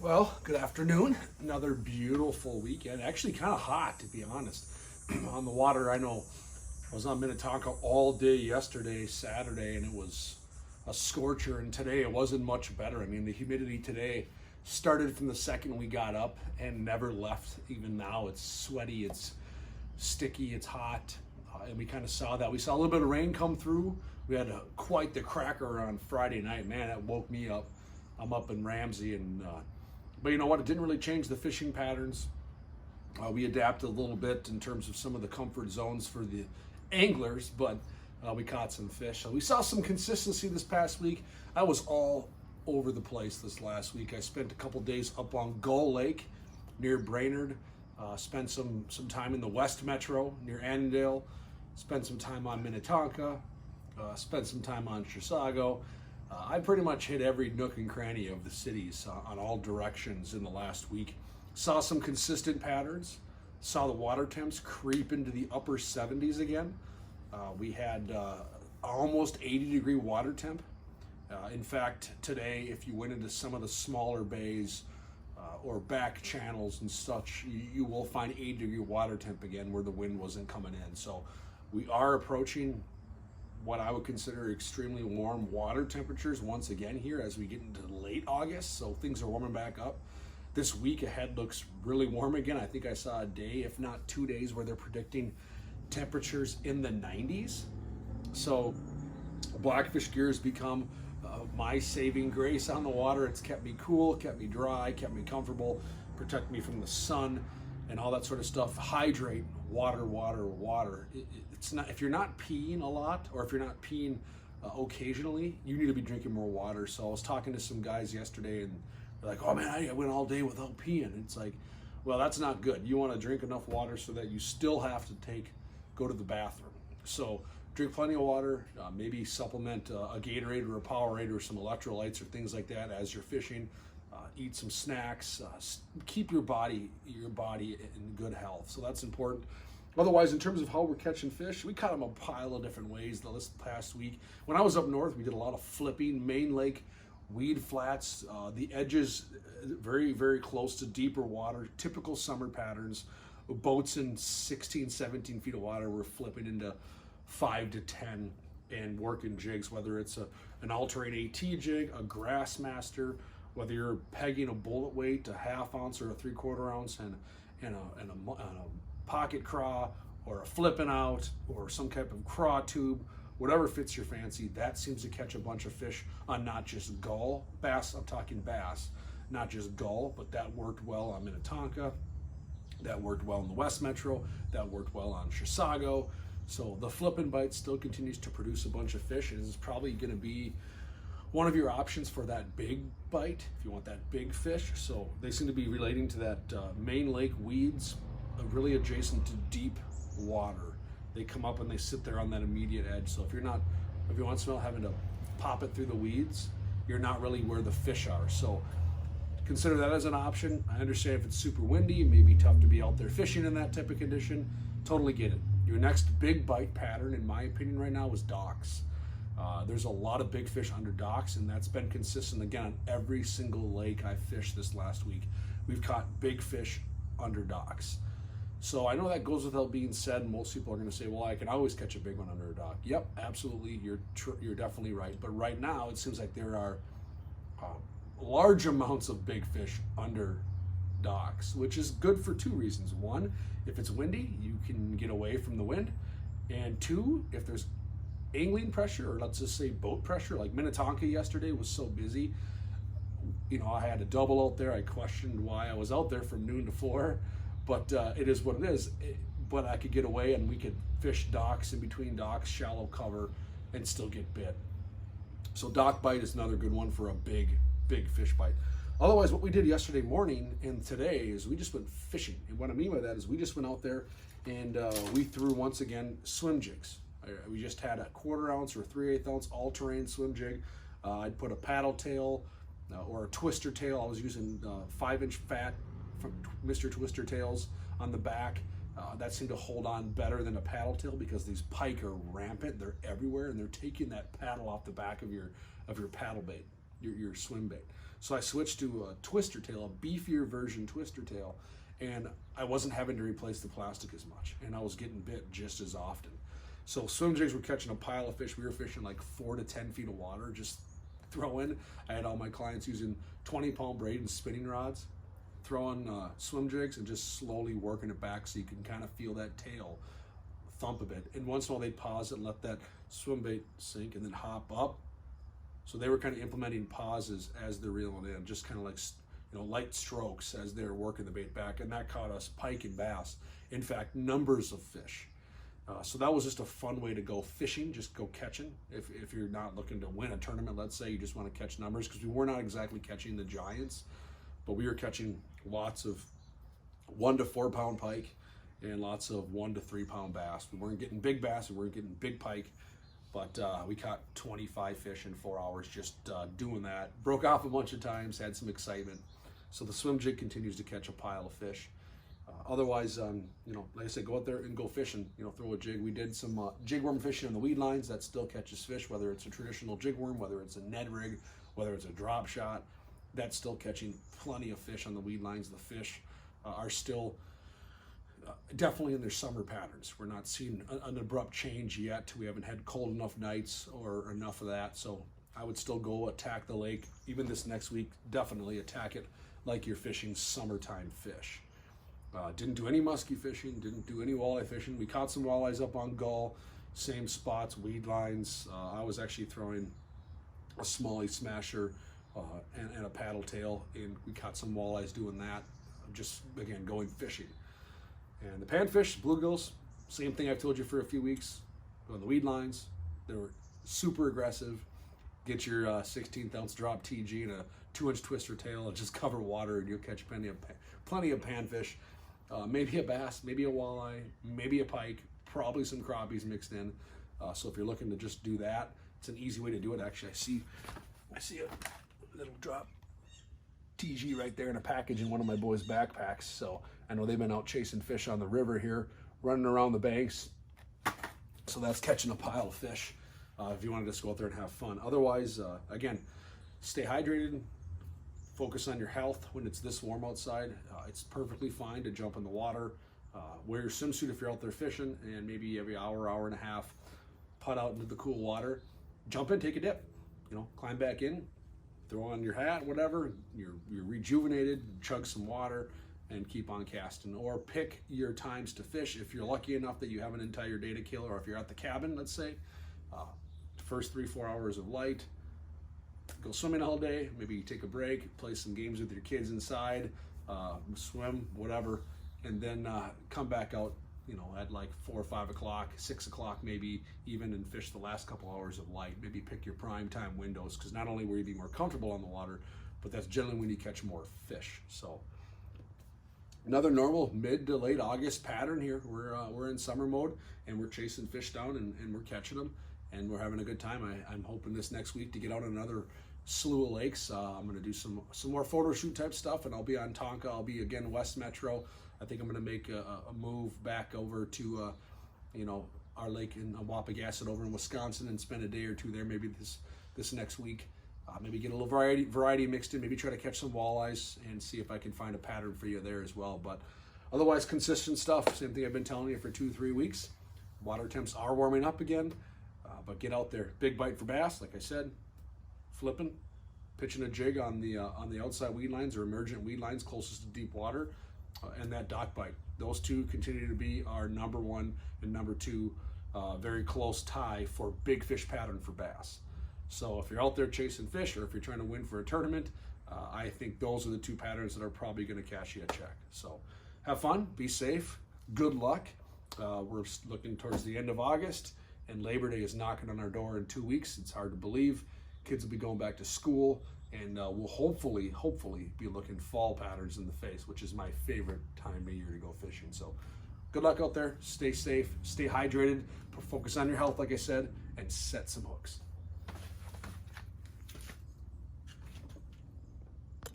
Well, good afternoon. Another beautiful weekend. Actually, kind of hot, to be honest. On the water, I know I was on Minnetonka all day yesterday, Saturday, and it was a scorcher. And today it wasn't much better. I mean, the humidity today started from the second we got up and never left. Even now, it's sweaty, it's sticky, it's hot. And we kind of saw that. We saw a little bit of rain come through. We had quite the cracker on Friday night. Man, that woke me up. I'm up in Ramsey, but you know what? It didn't really change the fishing patterns. We adapted a little bit in terms of some of the comfort zones for the anglers, but we caught some fish. So we saw some consistency this past week. I was all over the place this last week. I spent a couple days up on Gull Lake near Brainerd. Spent some time in the West Metro near Annandale. Spent some time on Minnetonka. Spent some time on Chisago. I pretty much hit every nook and cranny of the cities on all directions in the last week. Saw some consistent patterns. Saw the water temps creep into the upper 70s again. We had almost 80-degree water temp. In fact, today, if you went into some of the smaller bays or back channels and such, you will find 80-degree water temp again where the wind wasn't coming in. So we are approaching what I would consider extremely warm water temperatures once again here as we get into late August. So things are warming back up. This week ahead looks really warm again. I think I saw a day, if not 2 days, where they're predicting temperatures in the 90s. So Blackfish gear has become my saving grace on the water. It's kept me cool, kept me dry, kept me comfortable, protect me from the sun and all that sort of stuff. Hydrate, water, water, water. It's not, if you're not peeing a lot, or if you're not peeing occasionally, you need to be drinking more water. So I was talking to some guys yesterday, and they're like, "Oh man, I went all day without peeing." It's like, well, that's not good. You want to drink enough water so that you still have to go to the bathroom. So drink plenty of water. Maybe supplement a Gatorade or a Powerade or some electrolytes or things like that as you're fishing. Eat some snacks. Keep your body in good health. So that's important. Otherwise, in terms of how we're catching fish, we caught them a pile of different ways this past week. When I was up north, we did a lot of flipping, main lake, weed flats, the edges very, very close to deeper water, typical summer patterns. Boats in 16, 17 feet of water were flipping into 5 to 10 and working jigs, whether it's an all-terrain AT jig, a Grassmaster, whether you're pegging a bullet weight, a half ounce or a 3/4 ounce, and a pocket craw, or a flipping out, or some type of craw tube, whatever fits your fancy. That seems to catch a bunch of fish on not just gull, bass. I'm talking bass, not just gull, but that worked well on Minnetonka. That worked well in the West Metro. That worked well on Chisago. So the flipping bite still continues to produce a bunch of fish. It is probably going to be one of your options for that big bite if you want that big fish. So they seem to be relating to that main lake weeds, really adjacent to deep water. They come up and they sit there on that immediate edge. So if you're not, every once in a while, having to pop it through the weeds, you're not really where the fish are. So consider that as an option. I understand if it's super windy, it may be tough to be out there fishing in that type of condition. Totally get it. Your next big bite pattern, in my opinion right now, is docks. There's a lot of big fish under docks, and that's been consistent again on every single lake I fished this last week. We've caught big fish under docks. So I know that goes without being said. Most people are going to say, well, I can always catch a big one under a dock. Yep, absolutely, you're definitely right. But right now, it seems like there are large amounts of big fish under docks, which is good for two reasons. One, if it's windy, you can get away from the wind. And two, if there's angling pressure, or let's just say boat pressure, like Minnetonka yesterday was so busy, you know, I had a double out there. I questioned why I was out there from noon to 4, but it is what it is. But I could get away, and we could fish docks, in between docks, shallow cover, and still get bit. So dock bite is another good one for a big fish bite. Otherwise, what we did yesterday morning and today is we just went fishing. And what I mean by that is we just went out there and we threw, once again, swim jigs. We just had a 1/4 ounce or 3/8 ounce all-terrain swim jig. I'd put a paddle tail or a twister tail. I was using 5-inch fat from Mr. Twister tails on the back. That seemed to hold on better than a paddle tail because these pike are rampant. They're everywhere, and they're taking that paddle off the back of your paddle bait. your swim bait. So I switched to a twister tail, a beefier version twister tail, and I wasn't having to replace the plastic as much, and I was getting bit just as often. So swim jigs were catching a pile of fish. We were fishing like 4 to 10 feet of water, just throwing. I had all my clients using 20-pound braid and spinning rods, throwing swim jigs and just slowly working it back so you can kind of feel that tail thump a bit. And once in a while they'd pause it and let that swim bait sink and then hop up. So they were kind of implementing pauses as they're reeling in, just kind of like, you know, light strokes as they're working the bait back, and that caught us pike and bass. In fact, numbers of fish. So that was just a fun way to go fishing, just go catching. If you're not looking to win a tournament, let's say, you just want to catch numbers, because we were not exactly catching the giants, but we were catching lots of 1 to 4 pound pike and lots of 1 to 3 pound bass. We weren't getting big bass, we weren't getting big pike, but we caught 25 fish in 4 hours just doing that. Broke off a bunch of times, had some excitement. So the swim jig continues to catch a pile of fish. Otherwise, you know, like I said, go out there and go fishing, you know, throw a jig. We did some jig worm fishing in the weed lines. That still catches fish, whether it's a traditional jig worm, whether it's a Ned rig, whether it's a drop shot. That's still catching plenty of fish on the weed lines. The fish are still definitely in their summer patterns. We're not seeing an abrupt change yet. We haven't had cold enough nights or enough of that. So I would still go attack the lake. Even this next week, definitely attack it like you're fishing summertime fish. Didn't do any muskie fishing, didn't do any walleye fishing. We caught some walleyes up on gull, same spots, weed lines. I was actually throwing a smallie smasher and a paddle tail, and we caught some walleyes doing that, just again going fishing. And the panfish, bluegills, same thing I've told you for a few weeks. On the weed lines, they were super aggressive. Get your 16th ounce drop TG and a 2-inch twister tail and just cover water, and you'll catch plenty of panfish. Maybe a bass, maybe a walleye, maybe a pike, probably some crappies mixed in. So if you're looking to just do that, it's an easy way to do it. Actually, I see a little drop TG right there in a package in one of my boys' backpacks. So I know they've been out chasing fish on the river here, running around the banks. So that's catching a pile of fish if you want to just go out there and have fun. Otherwise, again, stay hydrated. Focus on your health when it's this warm outside. It's perfectly fine to jump in the water. Wear your swimsuit if you're out there fishing, and maybe every hour, hour and a half, putt out into the cool water. Jump in, take a dip. You know, climb back in, throw on your hat, whatever. You're rejuvenated, chug some water, and keep on casting. Or pick your times to fish if you're lucky enough that you have an entire day to kill, or if you're at the cabin, let's say. First 3-4 hours of light. Go swimming all day, maybe take a break, play some games with your kids inside, swim, whatever, and then come back out, you know, at like 4 or 5 o'clock, 6 o'clock maybe even, and fish the last couple hours of light. Maybe pick your prime time windows, because not only will you be more comfortable on the water, but that's generally when you catch more fish. So another normal mid to late August pattern here. We're in summer mode, and we're chasing fish down, and we're catching them. And we're having a good time. I'm hoping this next week to get out on another slew of lakes. I'm going to do some more photo shoot type stuff, and I'll be on Tonka. I'll be again West Metro. I think I'm going to make a move back over to you know, our lake in Wapagasset over in Wisconsin, and spend a day or two there maybe this next week. Maybe get a little variety mixed in. Maybe try to catch some walleyes and see if I can find a pattern for you there as well. But otherwise, consistent stuff. Same thing I've been telling you for 2-3 weeks. Water temps are warming up again. But get out there. Big bite for bass, like I said. Flipping, pitching a jig on the outside weed lines or emergent weed lines closest to deep water, and that dock bite. Those two continue to be our number 1 and number 2 very close tie for big fish pattern for bass. So if you're out there chasing fish, or if you're trying to win for a tournament, I think those are the 2 patterns that are probably going to cash you a check. So have fun, be safe, good luck. We're looking towards the end of August, and Labor Day is knocking on our door in 2 weeks. It's hard to believe. Kids will be going back to school, and we'll hopefully be looking fall patterns in the face, which is my favorite time of year to go fishing. So good luck out there. Stay safe, stay hydrated, focus on your health, like I said, and set some hooks.